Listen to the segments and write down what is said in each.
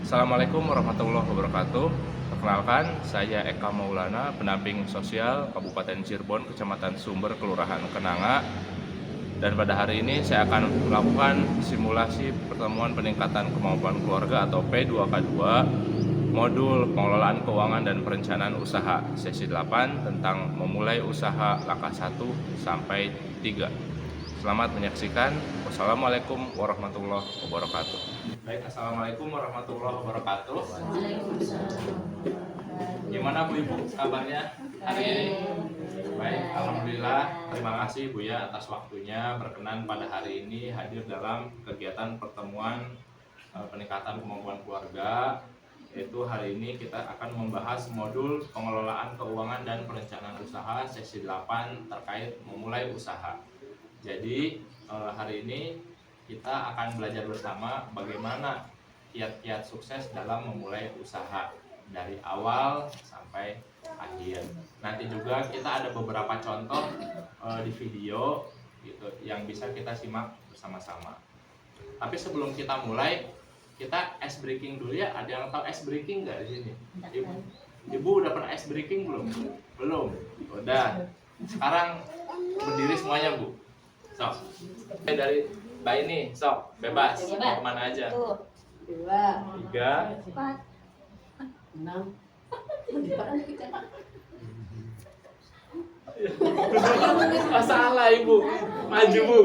Assalamualaikum warahmatullahi wabarakatuh. Perkenalkan, saya Eka Maulana, pendamping sosial Kabupaten Cirebon, Kecamatan Sumber, Kelurahan Kenanga. Dan pada hari ini saya akan melakukan simulasi pertemuan peningkatan kemampuan keluarga atau P2K2 modul pengelolaan keuangan dan perencanaan usaha sesi 8 tentang memulai usaha langkah 1 sampai 3. Selamat menyaksikan. Wassalamualaikum warahmatullahi wabarakatuh. Baik, assalamualaikum warahmatullahi wabarakatuh. Gimana Bu Ibu kabarnya hari ini? Baik, alhamdulillah. Terima kasih Bu ya atas waktunya berkenan pada hari ini hadir dalam kegiatan pertemuan peningkatan kemampuan keluarga. Yaitu hari ini kita akan membahas modul pengelolaan keuangan dan perencanaan usaha sesi 8 terkait memulai usaha. Jadi hari ini kita akan belajar bersama bagaimana kiat-kiat sukses dalam memulai usaha dari awal sampai akhir. Nanti juga kita ada beberapa contoh di video gitu yang bisa kita simak bersama-sama. Tapi sebelum kita mulai, kita ice breaking dulu ya. Ada yang tahu ice breaking nggak di sini? Ibu udah pernah ice breaking belum? Belum. Udah. Sekarang berdiri semuanya Bu. Sok. Dari Mbak ini, sok bebas. Mau kemana aja? 2, 3, 4, 6. Salah Ibu. Maju Bu.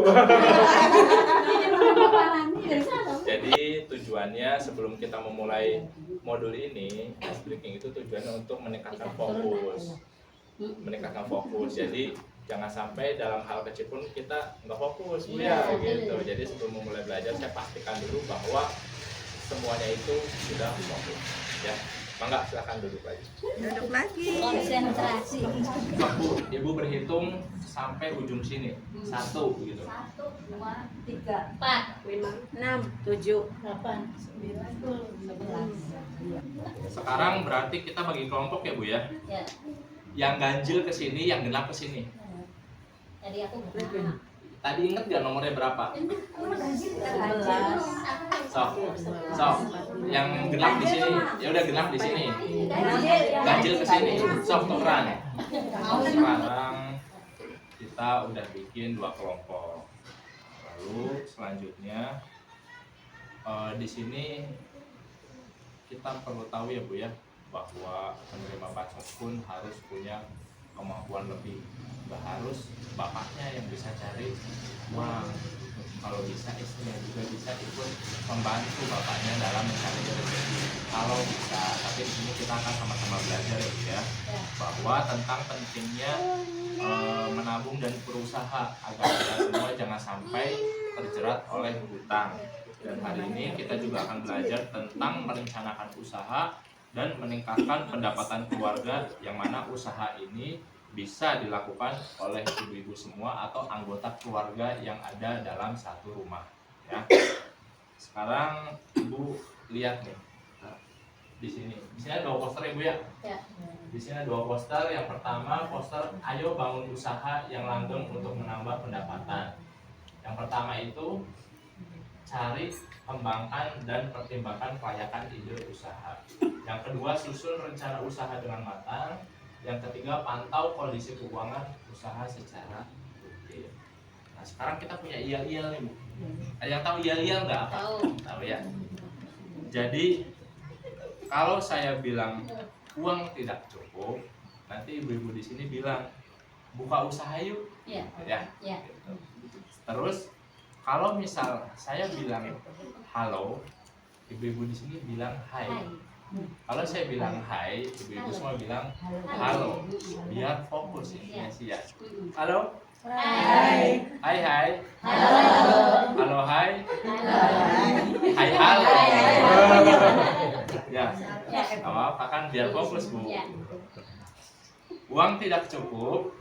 Jadi tujuannya sebelum kita memulai modul ini, ice breaking itu tujuannya untuk meningkatkan fokus. Jadi jangan sampai dalam hal kecil pun kita nggak fokus Bu ya gitu. Jadi sebelum memulai belajar saya pastikan dulu bahwa semuanya itu sudah fokus ya. Mangga silakan duduk lagi. Duduk lagi. Konsentrasi. Bu, Ibu berhitung sampai ujung sini. 1 gitu. 1, 2, 3, 4, 5, 6, 7, 8, 9, 11. Sekarang berarti kita bagi kelompok ya Bu ya. Ya. Yang ganjil ke sini, yang genap ke sini. Jadi aku berapa? Tadi inget gak nomornya berapa? 11. Sok. Yang genap di sini. Ya udah genap di sini. Ganjil ke sini. Sok tukeran. Sekarang kita udah bikin 2 kelompok. Lalu selanjutnya di sini kita perlu tahu ya Bu ya bahwa penerima bansos pun harus punya kemampuan lebih. Gak harus bapaknya yang bisa cari uang, kalau bisa istrinya juga bisa ikut membantu bapaknya dalam mencari rezeki kalau bisa. Tapi di sini kita akan sama-sama belajar ya Bu ya bahwa tentang pentingnya menabung dan berusaha agar kita semua jangan sampai terjerat oleh hutang. Dan hari ini kita juga akan belajar tentang merencanakan usaha dan meningkatkan pendapatan keluarga, yang mana usaha ini bisa dilakukan oleh ibu-ibu semua atau anggota keluarga yang ada dalam satu rumah ya. Sekarang Ibu lihat nih di sini. Di sini ada 2 poster Ibu ya. Di sini ada 2 poster. Yang pertama poster ayo bangun usaha yang langgeng untuk menambah pendapatan. Yang pertama itu cari, kembangkan, dan pertimbangkan kelayakan ide usaha. Yang kedua, susun rencana usaha dengan matang. Yang ketiga, pantau kondisi keuangan usaha secara rutin. Nah, sekarang kita punya IAL nih Bu. Ada yang tahu IAL nggak apa? Tahu ya. Jadi kalau saya bilang uang tidak cukup, nanti ibu-ibu di sini bilang buka usaha yuk. Ya. Ya. Gitu. Terus kalau misal saya bilang halo, ibu-ibu di sini bilang hai. Kalau saya bilang hai, ibu-ibu semua bilang halo, biar fokus ini ya. Halo. Hai. Hai hai. Halo. Halo hai. Hai halo. Ya. Apa kan biar fokus Bu. Uang tidak cukup.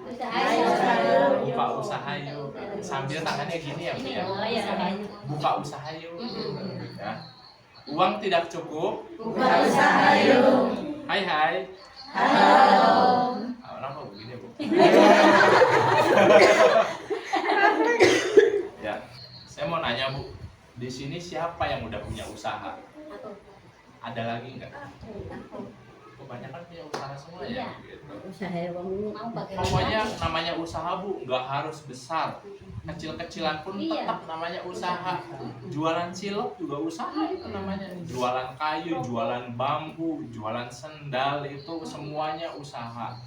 Buka usaha yuk. Sambil tangannya gini ya Bu ya. Buka usaha yuk. Ya. Uang tidak cukup. Buka usaha yuk. Hai hai. Halo. Kenapa begini Bu? Ya, saya mau nanya Bu, di sini siapa yang udah punya usaha? Aku. Ada lagi nggak? Kebanyakan punya usaha semua ya. Gitu. Usaha Mau pakai Pokoknya namanya usaha Bu, nggak harus besar. Kecil-kecilan pun Iya. tetap namanya usaha. Jualan cilok juga usaha itu namanya. Jualan kayu, jualan bambu, jualan sendal itu semuanya usaha.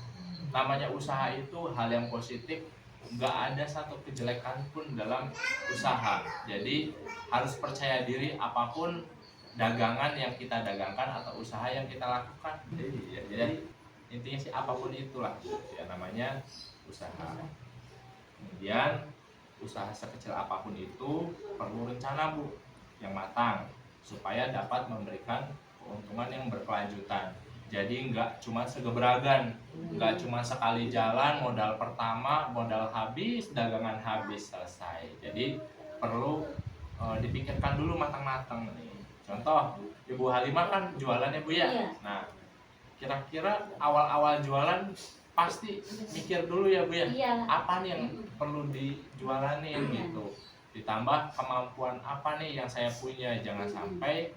Namanya usaha itu hal yang positif. Nggak ada satu kejelekan pun dalam usaha. Jadi harus percaya diri apapun dagangan yang kita dagangkan atau usaha yang kita lakukan. Jadi intinya sih apapun itulah ya namanya usaha. Kemudian usaha sekecil apapun itu perlu rencana Bu yang matang supaya dapat memberikan keuntungan yang berkelanjutan. Jadi nggak cuma segebragan, nggak cuma sekali jalan modal pertama, modal habis, dagangan habis selesai. Jadi perlu dipikirkan dulu matang-matang nih. Contoh, Ibu Halimah kan jualannya Bu ya. Iya. Nah, kira-kira awal-awal jualan pasti mikir dulu ya Bu ya. Iya. Apa nih yang perlu dijualanin gitu. Ditambah kemampuan apa nih yang saya punya. Jangan sampai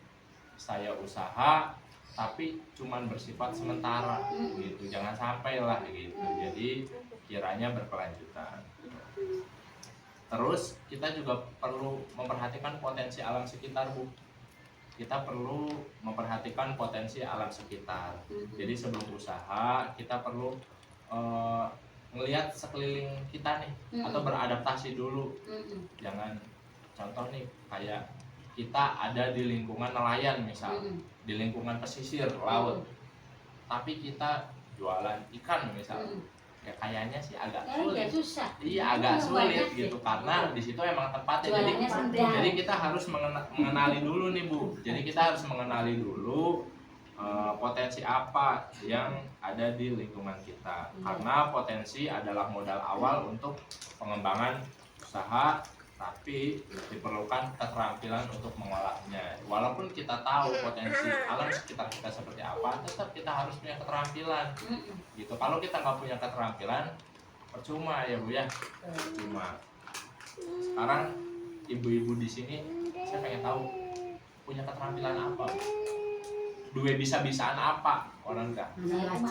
saya usaha tapi cuman bersifat sementara gitu. Jangan sampai lah gitu. Jadi kiranya berkelanjutan. Terus kita juga perlu memperhatikan potensi alam sekitar Bu. Kita perlu memperhatikan potensi alam sekitar. Jadi sebelum usaha kita perlu ngelihat sekeliling kita nih atau beradaptasi dulu. Jangan contoh nih kayak kita ada di lingkungan nelayan misal, di lingkungan pesisir laut, tapi kita jualan ikan misal, ya kayaknya sih agak sulit. Susah. Iya agak sulit Banyak gitu sih. karena di situ emang tempatnya. Jualannya sedang. Jadi kita harus mengenali dulu nih Bu. Jadi kita harus mengenali dulu potensi apa yang ada di lingkungan kita. Karena potensi adalah modal awal untuk pengembangan usaha, tapi diperlukan keterampilan untuk mengolahnya. Walaupun kita tahu potensi alam sekitar kita seperti apa, tetap kita harus punya keterampilan. Gitu. Kalau kita nggak punya keterampilan, percuma ya Bu ya. Percuma. Sekarang ibu-ibu di sini, saya pengen tahu punya keterampilan apa? Duwe bisa-bisaan apa? Orang enggak.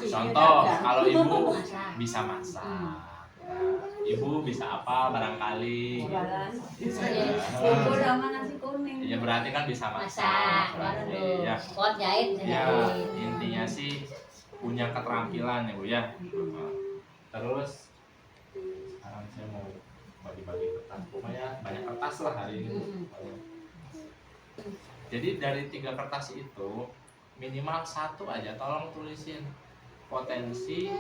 Contoh, kalau ibu bisa masak. Ibu bisa apa barangkali? Bubur sama nasi kuning. Ya berarti kan bisa Masak, masak. baru Berarti, tuh. ya. Pot jahit. Ya, intinya sih punya keterampilan ya Bu ya. Terus sekarang saya mau bagi-bagi kertas. Pokoknya banyak kertas lah hari ini. Jadi dari 3 kertas itu minimal 1 aja tolong tulisin potensi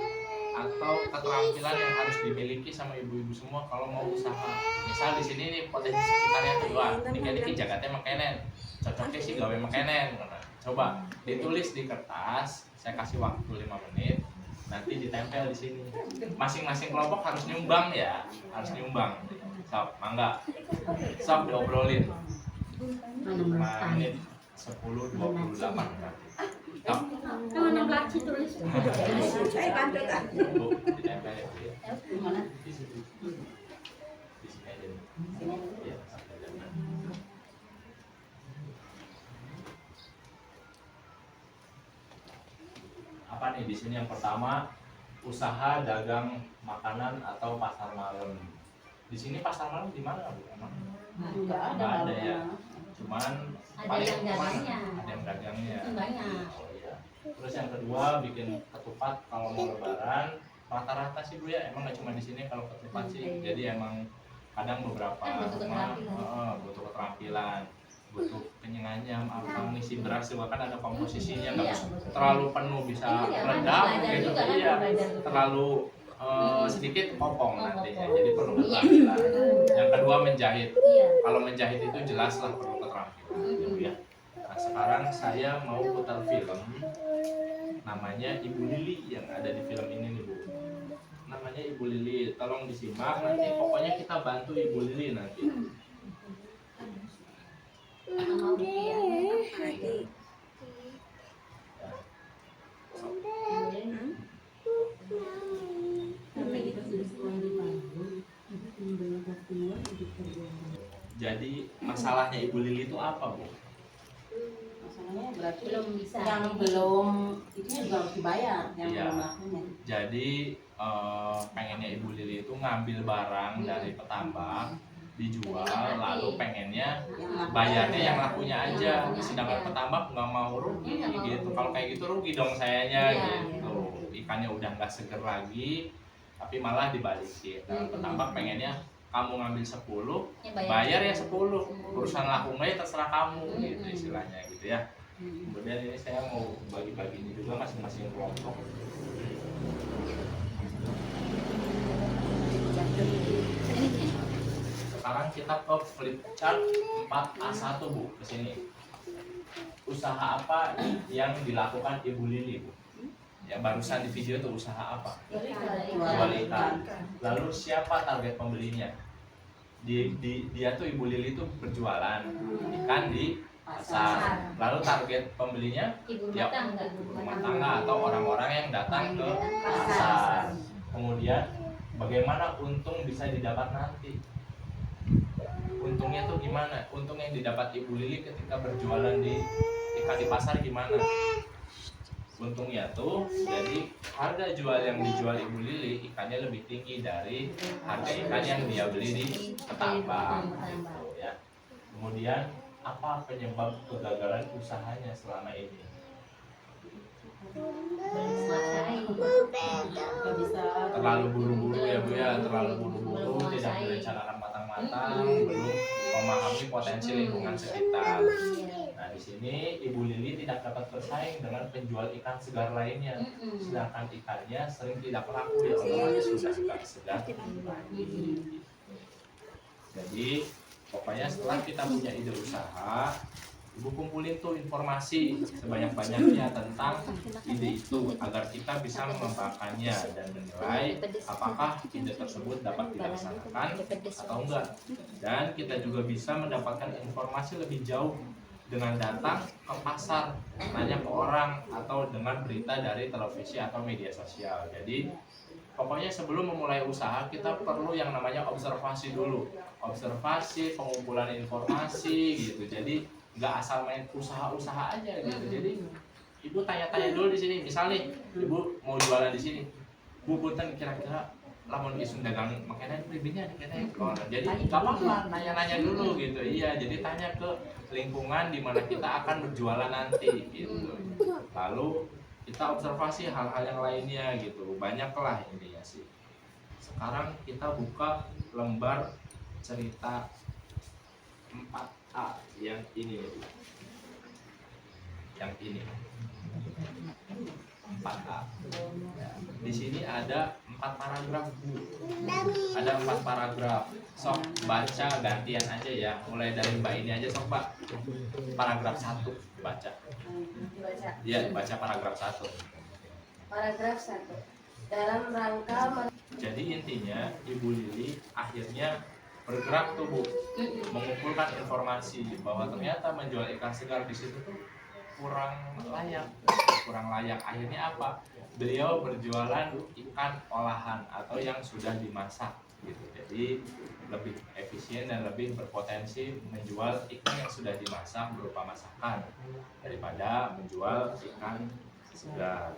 atau keterampilan yang harus dimiliki sama ibu-ibu semua kalau mau usaha. Misal di sini nih potensi sekitarnya 2, dikit-dikit jagatnya makenen, cocoknya sih gawe makenen. Coba ditulis di kertas, saya kasih waktu 5 menit, nanti ditempel di sini. Masing-masing kelompok harus nyumbang ya, harus nyumbang. Sob, mangga. Sob diobrolin. 5 menit 10:28 berarti. Sob. Kan 16 sih tulis. Saya bantu kan. Bu, ditempel ya Bu ya. Di situ. Di sini aja nih. Iya, sampai jangan. Apa nih di sini yang pertama usaha dagang makanan atau pasar malam. Di sini pasar malam di mana Bu? Emang Enggak nggak ada ya. Cuman Ada paling yang dagangnya. ada yang dagangnya. Banyak. Oh iya. Terus yang kedua bikin ketupat kalau mau lebaran rata-rata sih Bu ya emang nggak cuma di sini kalau ketupat sih. Jadi emang kadang beberapa Butuh rumah keterampilan. butuh keterampilan, butuh penyenganyam apa ngisi beras juga kan ada komposisinya nggak Iya, bisa betul. terlalu penuh bisa Iya, meledak belajar gitu. juga kan, Iya, belajar juga. terlalu sedikit kopong nantinya. Jadi perlu Iya. keterampilan. Yang kedua menjahit. Iya. Kalau menjahit itu jelas lah perlu keterampilan ya Bu ya. Nah sekarang saya mau putar film namanya Ibu Lili yang ada di film ini nih Bu. Namanya Ibu Lili, tolong disimak nanti pokoknya kita bantu Ibu Lili nanti. Mau ya. Jadi masalahnya Ibu Lili itu apa Bu? Masalahnya berarti Belum bisa. yang belum itu juga harus dibayar yang Iya. belum lakunya. Jadi pengennya Ibu Lili itu ngambil barang dari petambak dijual, lalu pengennya bayarnya yang lakunya aja, sedangkan petambak nggak mau rugi gitu. Kalau kayak gitu rugi dong sayanya gitu. Ikannya udah nggak seger lagi, tapi malah dibalikin. Nah, petambak pengennya kamu ngambil 10, bayar ya 10, urusan laku nggak ya terserah kamu gitu istilahnya gitu ya. Kemudian ini saya mau bagi-bagi ini juga masing-masing kelompok. Sekarang kita ke flip chart 4A1 Bu, ke sini. Usaha apa yang dilakukan Ibu Lili Bu? Ya barusan di video itu usaha apa? Jual ikan. Lalu siapa target pembelinya? Dia tuh Ibu Lili tuh berjualan ikan di pasar. Lalu target pembelinya Ibu ya rumah tangga. rumah tangga atau orang-orang yang datang ke pasar. Kemudian bagaimana untung bisa didapat nanti? Untungnya tuh gimana? Untung yang didapat Ibu Lili ketika berjualan di ikan di pasar gimana? Untungnya tuh jadi harga jual yang dijual Ibu Lili ikannya lebih tinggi dari harga ikan yang dia beli di petambak gitu ya. Kemudian apa penyebab kegagalan usahanya selama ini? Nggak bisa Terlalu buru-buru ya Bu ya, terlalu buru-buru, tidak direncanakan matang-matang, belum memahami potensi lingkungan sekitar. Nah di sini Ibu Lili tidak dapat bersaing dengan penjual ikan segar lainnya, sedangkan ikannya sering tidak laku ya otomatis sudah nggak segar lagi. Jadi pokoknya setelah kita punya ide usaha, Ibu kumpulin tuh informasi sebanyak-banyaknya tentang ide itu agar kita bisa mengembangkannya dan menilai apakah ide tersebut dapat dilaksanakan atau enggak. Dan kita juga bisa mendapatkan informasi lebih jauh dengan datang ke pasar, nanya ke orang, atau dengan berita dari televisi atau media sosial. Jadi pokoknya sebelum memulai usaha kita perlu yang namanya observasi dulu, observasi, pengumpulan informasi gitu. Jadi nggak asal main usaha-usaha aja gitu. Jadi ibu tanya-tanya dulu di sini. Misalnya ibu mau jualan di sini, Bu punten kira-kira lamun isun dagang makanan pribadinya kira jadi nggak apa-apa nanya-nanya dulu gitu. Iya, jadi tanya ke lingkungan di mana kita akan berjualan nanti gitu. Lalu kita observasi hal-hal yang lainnya gitu, banyaklah intinya sih. Sekarang kita buka lembar cerita 4A yang ini nih, yang ini 4A. Di sini ada 4 paragraf Bu, ada 4 paragraf. Sok baca gantian aja ya, mulai dari Mbak ini aja sok Mbak. Paragraf 1 baca. Iya, baca paragraf 1. Paragraf 1. Dalam rangka Jadi intinya Ibu Lili akhirnya bergerak tuh Bu, mengumpulkan informasi bahwa ternyata menjual ikan segar di situ tuh kurang layak. Akhirnya apa? Beliau berjualan ikan olahan atau yang sudah dimasak gitu. Jadi lebih efisien dan lebih berpotensi menjual ikan yang sudah dimasak berupa masakan daripada menjual ikan segar.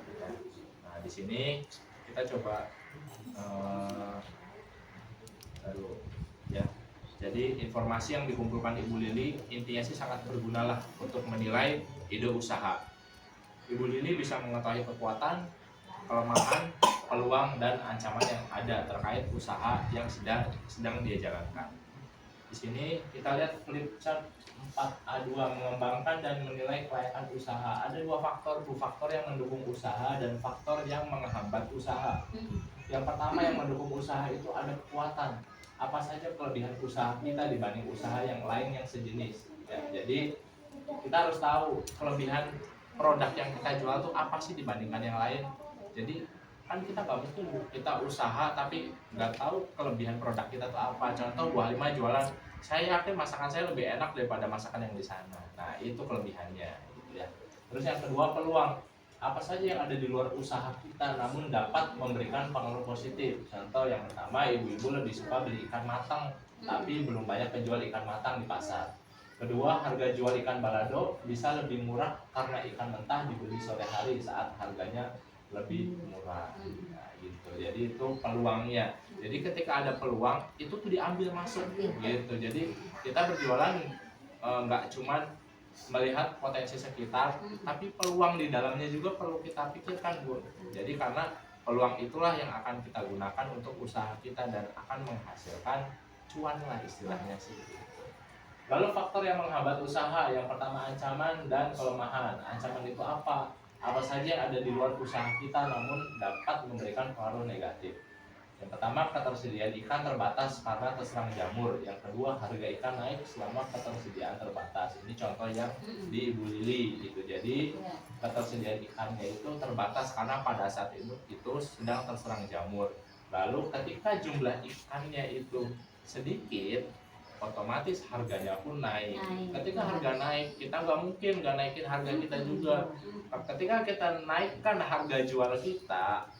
Nah di sini kita coba ya. Jadi informasi yang dikumpulkan Ibu Lili intinya sih sangat berguna lah untuk menilai ide usaha. Ibu Lili bisa mengetahui kekuatan, kelemahan, peluang dan ancaman yang ada terkait usaha yang sedang dia jalankan. Di sini kita lihat flip chart 4A2 mengembangkan dan menilai kelayakan usaha. Ada 2 faktor, faktor yang mendukung usaha dan faktor yang menghambat usaha. Yang pertama yang mendukung usaha itu ada kekuatan. Apa saja kelebihan usaha kita dibanding usaha yang lain yang sejenis. Ya, jadi kita harus tahu kelebihan produk yang kita jual tuh apa sih dibandingkan yang lain. Jadi kan kita nggak mungkin kita usaha tapi nggak tahu kelebihan produk kita tuh apa. Contoh Bu Halimah jualan, saya yakin masakan saya lebih enak daripada masakan yang di sana. Nah itu kelebihannya gitu ya. Terus yang kedua peluang, apa saja yang ada di luar usaha kita namun dapat memberikan pengaruh positif. Contoh yang pertama, ibu-ibu lebih suka beli ikan matang tapi belum banyak penjual ikan matang di pasar. Kedua, harga jual ikan balado bisa lebih murah karena ikan mentah dibeli sore hari saat harganya lebih murah. Nah, gitu. Jadi itu peluangnya. Jadi ketika ada peluang itu tuh diambil masuk gitu. Jadi kita berjualan nggak cuman melihat potensi sekitar, tapi peluang di dalamnya juga perlu kita pikirkan, Bu. Jadi karena peluang itulah yang akan kita gunakan untuk usaha kita dan akan menghasilkan cuan lah istilahnya sih. Lalu faktor yang menghambat usaha, yang pertama ancaman dan kelemahan. Ancaman itu apa? Apa saja yang ada di luar usaha kita namun dapat memberikan pengaruh negatif. Yang pertama, ketersediaan ikan terbatas karena terserang jamur. Yang kedua, harga ikan naik selama ketersediaan terbatas. Ini contoh yang di Ibu Lili gitu. Jadi ketersediaan ikannya itu terbatas karena pada saat itu sedang terserang jamur. Lalu ketika jumlah ikannya itu sedikit, otomatis harganya pun naik. Ketika harga naik, kita nggak mungkin nggak naikin harga kita juga. Ketika kita naikkan harga jual kita,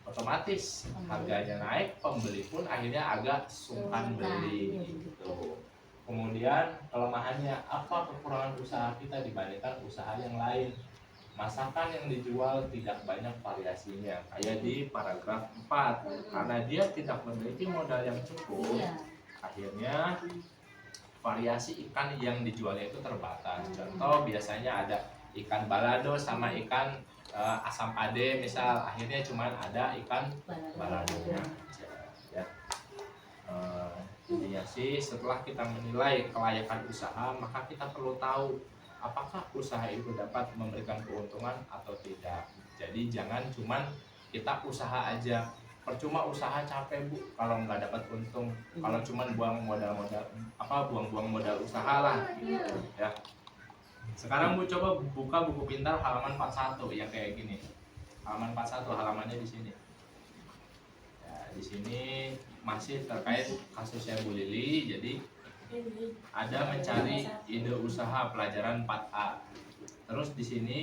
otomatis harganya naik, pembeli pun akhirnya agak sungkan beli gitu. Kemudian kelemahannya apa? Kekurangan usaha kita dibandingkan usaha yang lain. Masakan yang dijual tidak banyak variasinya, kayak di paragraf 4. Karena dia tidak memiliki modal yang cukup, akhirnya variasi ikan yang dijualnya itu terbatas. Contoh biasanya ada ikan balado sama ikan asam pade misal, akhirnya cuma ada ikan baladonya aja ya. Intinya sih setelah kita menilai kelayakan usaha, maka kita perlu tahu apakah usaha itu dapat memberikan keuntungan atau tidak. Jadi jangan cuman kita usaha aja, percuma usaha capek Bu kalau nggak dapat untung, kalau cuman buang-buang modal usaha lah gitu ya. Sekarang Bu coba buka buku pintar halaman 41 yang kayak gini. Halaman 41 halamannya di sini. Ya, di sini masih terkait kasusnya Bu Lili. Jadi ada mencari ide usaha pelajaran 4A. Terus di sini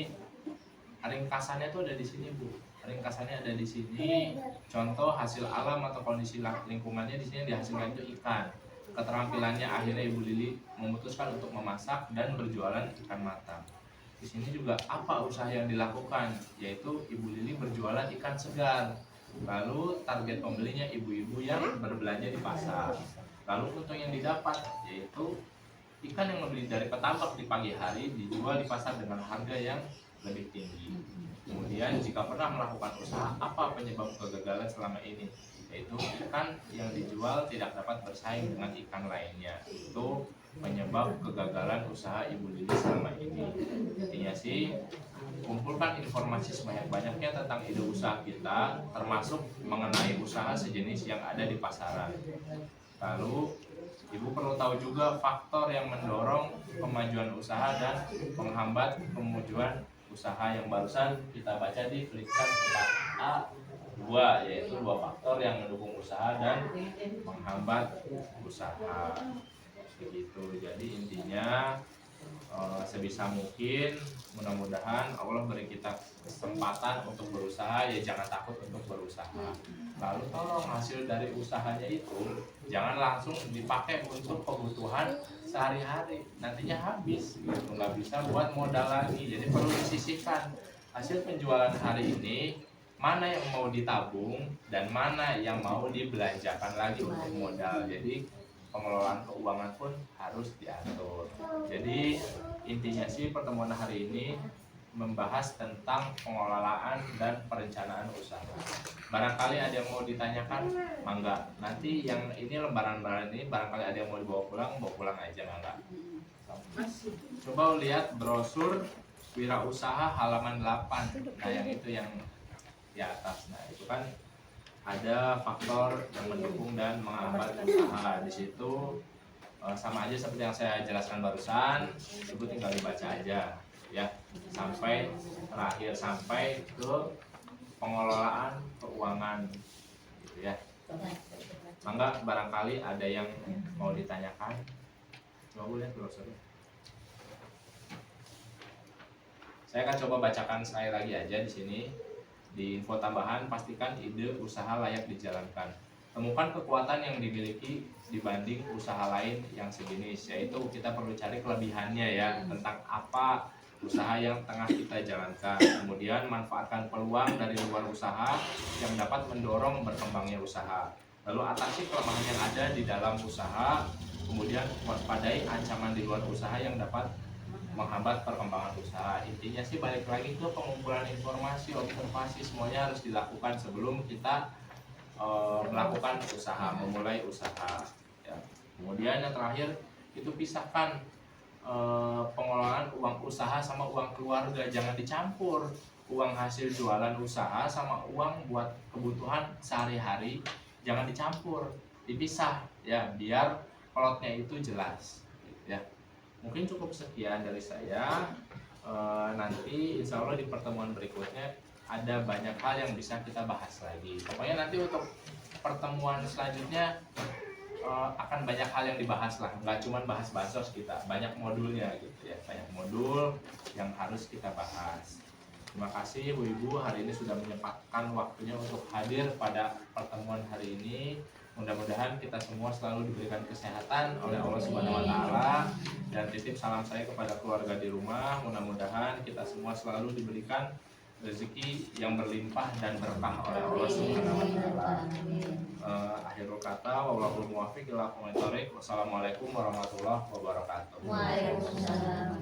ringkasannya tuh ada di sini Bu. Ringkasannya ada di sini. Contoh hasil alam atau kondisi lingkungannya di sini dihasilkan itu ikan. Keterampilannya akhirnya Ibu Lili memutuskan untuk memasak dan berjualan ikan matang. Di sini juga apa usaha yang dilakukan, yaitu Ibu Lili berjualan ikan segar. Lalu target pembelinya ibu-ibu yang berbelanja di pasar. Lalu untung yang didapat yaitu ikan yang membeli dari petambak di pagi hari dijual di pasar dengan harga yang lebih tinggi. Kemudian jika pernah melakukan usaha, apa penyebab kegagalan selama ini? Yaitu ikan yang dijual tidak dapat bersaing dengan ikan lainnya. Itu penyebab kegagalan usaha Ibu Lili selama ini. Intinya sih, kumpulkan informasi sebanyak-banyaknya tentang ide usaha kita, termasuk mengenai usaha sejenis yang ada di pasaran. Lalu Ibu perlu tahu juga faktor yang mendorong kemajuan usaha dan menghambat kemajuan usaha yang barusan kita baca di flikan 4A 2, yaitu 2 faktor yang mendukung usaha dan menghambat usaha. Begitu. Jadi intinya sebisa mungkin mudah-mudahan Allah beri kita kesempatan untuk berusaha, ya jangan takut untuk berusaha. Lalu tolong hasil dari usahanya itu jangan langsung dipakai untuk kebutuhan sehari-hari, nantinya habis gitu, nggak bisa buat modal lagi. Jadi perlu disisihkan hasil penjualan hari ini, mana yang mau ditabung dan mana yang mau dibelanjakan lagi untuk modal. Jadi pengelolaan keuangan pun harus diatur. Jadi intinya sih pertemuan hari ini membahas tentang pengelolaan dan perencanaan usaha. Barangkali ada yang mau ditanyakan, mangga. Nanti yang ini lembaran-lembaran ini barangkali ada yang mau dibawa pulang aja, mangga. Coba lihat brosur wirausaha halaman 8. Nah, yang itu yang di atas. Nah, itu kan ada faktor yang mendukung dan menghambat usaha. Di situ sama aja seperti yang saya jelaskan barusan, Ibu tinggal dibaca aja ya sampai terakhir, sampai ke pengelolaan keuangan gitu ya. Mangga barangkali ada yang mau ditanyakan. Coba lihat brosurnya. Saya akan coba bacakan sekali lagi aja di sini. Di info tambahan, pastikan ide usaha layak dijalankan. Temukan kekuatan yang dimiliki dibanding usaha lain yang sejenis, yaitu kita perlu cari kelebihannya ya, tentang apa usaha yang tengah kita jalankan. Kemudian manfaatkan peluang dari luar usaha yang dapat mendorong berkembangnya usaha. Lalu atasi kelemahan yang ada di dalam usaha. Kemudian waspadai ancaman di luar usaha yang dapat menghambat perkembangan usaha. Intinya sih balik lagi ke pengumpulan informasi, observasi, semuanya harus dilakukan sebelum kita melakukan usaha, memulai usaha ya. Kemudian yang terakhir itu pisahkan pengelolaan uang usaha sama uang keluarga, jangan dicampur. Uang hasil jualan usaha sama uang buat kebutuhan sehari-hari jangan dicampur, dipisah ya, biar plotnya itu jelas ya. Mungkin cukup sekian dari saya. Nanti insya Allah di pertemuan berikutnya ada banyak hal yang bisa kita bahas lagi. Pokoknya nanti untuk pertemuan selanjutnya akan banyak hal yang dibahas lah, nggak cuma bahas bansos, kita banyak modulnya gitu ya, banyak modul yang harus kita bahas. Terima kasih Bu Ibu hari ini sudah menyempatkan waktunya untuk hadir pada pertemuan hari ini. Mudah-mudahan kita semua selalu diberikan kesehatan oleh Allah Subhanahu wa taala, dan titip salam saya kepada keluarga di rumah. Mudah-mudahan kita semua selalu diberikan rezeki yang berlimpah dan berkah oleh Allah Subhanahu wa taala. Akhirul kata wallahul muwaffiq ila aqwamit thoriq. Wassalamualaikum warahmatullahi wabarakatuh. Waalaikumsalam.